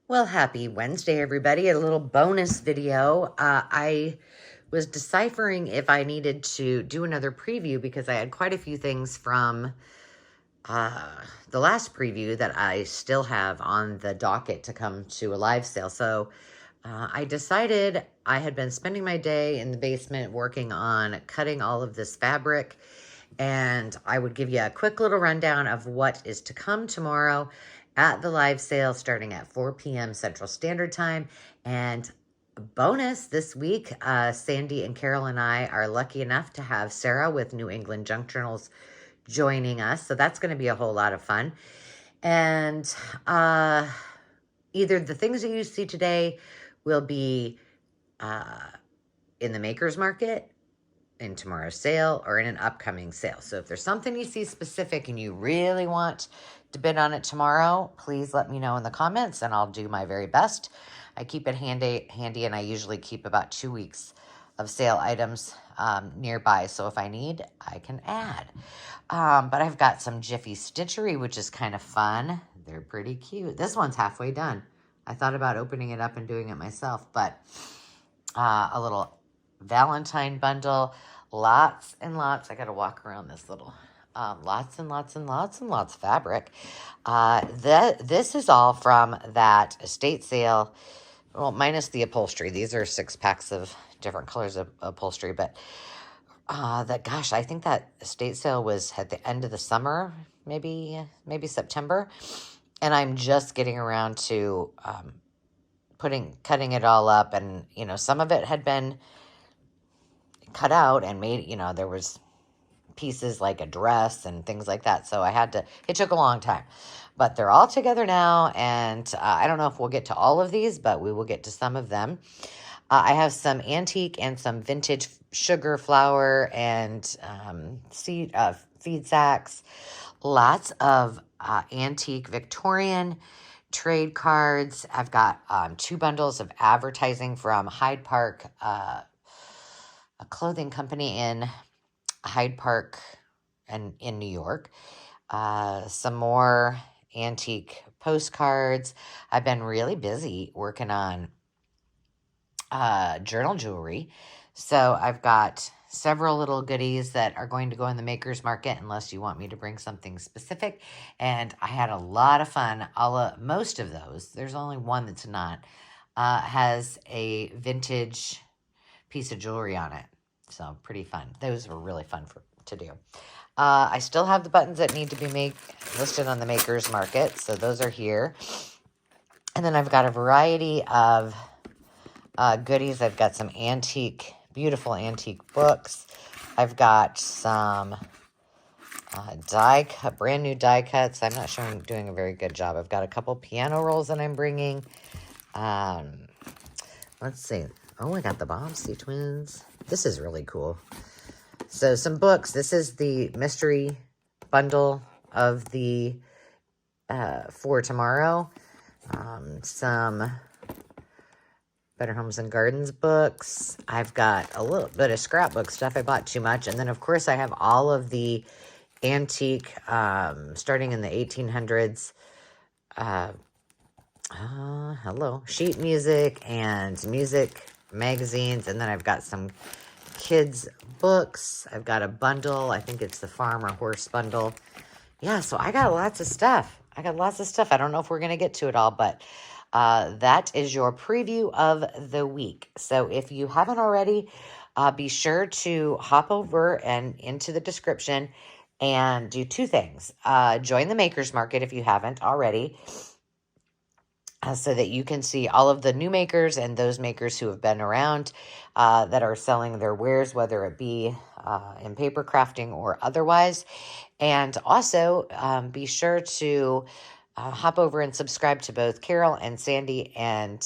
Well, happy Wednesday, everybody. A little bonus video. I was deciphering if I needed to do another preview because I had quite a few things from the last preview that I still have on the docket to come to a live sale. So I decided I had been spending my day in the basement working on cutting all of this fabric, and I would give you a quick little rundown of what is to come tomorrow at the live sale starting at 4 p.m. Central Standard Time. And bonus this week, Sandy and Carol and I are lucky enough to have Sarah with New England Junk Journals joining us. So that's going to be a whole lot of fun. And either the things that you see today will be in the maker's market, in tomorrow's sale, or in an upcoming sale. So if there's something you see specific and you really want to bid on it tomorrow, please let me know in the comments and I'll do my very best. I keep it handy and I usually keep about 2 weeks of sale items nearby. So if I need, I can add. But I've got some Jiffy Stitchery, which is kind of fun. They're pretty cute. This one's halfway done. I thought about opening it up and doing it myself, but a little Valentine bundle, lots and lots. I got to walk around this little, lots and lots and lots and lots of fabric. This is all from that estate sale. Well, minus the upholstery. These are 6 packs of different colors of upholstery, but gosh, I think that estate sale was at the end of the summer, maybe September. And I'm just getting around to cutting it all up, and some of it had been cut out and made, there was pieces like a dress and things like that. So it took a long time, but they're all together now. And I don't know if we'll get to all of these, but we will get to some of them. I have some antique and some vintage sugar, flour, and feed sacks. Lots of antique Victorian trade cards. I've got 2 bundles of advertising from Hyde Park, a clothing company in Hyde Park and in New York. Some more antique postcards. I've been really busy working on journal jewelry. So I've got several little goodies that are going to go in the maker's market unless you want me to bring something specific. And I had a lot of fun. Most of those, there's only one that's not, has a vintage piece of jewelry on it. So pretty fun. Those were really fun to do. I still have the buttons that need to be listed on the maker's market. So those are here. And then I've got a variety of goodies. I've got some beautiful antique books. I've got some brand new die cuts. I'm not sure I'm doing a very good job. I've got a couple piano rolls that I'm bringing. Let's see. Oh, I got the Bobbsey twins. This is really cool. So some books. This is the mystery bundle of the for tomorrow. Some Better Homes and Gardens books. I've got a little bit of scrapbook stuff. I bought too much. And then, of course, I have all of the antique, starting in the 1800s, sheet music and music magazines. And then I've got some kids' books. I've got a bundle. I think it's the Farm or Horse bundle. Yeah, so I got lots of stuff. I don't know if we're going to get to it all, but that is your preview of the week. So if you haven't already, be sure to hop over and into the description and do 2 things. Join the Maker's Market if you haven't already, so that you can see all of the new makers and those makers who have been around that are selling their wares, whether it be in paper crafting or otherwise. And also be sure to hop over and subscribe to both Carol and Sandy and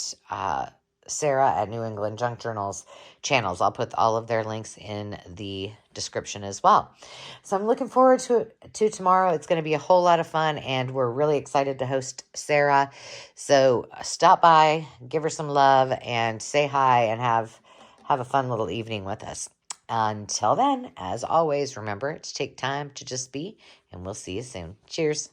Sarah at New England Junk Journals channels. I'll put all of their links in the description as well. So I'm looking forward to tomorrow. It's going to be a whole lot of fun, and we're really excited to host Sarah. So stop by, give her some love, and say hi, and have a fun little evening with us. Until then, as always, remember to take time to just be, and we'll see you soon. Cheers.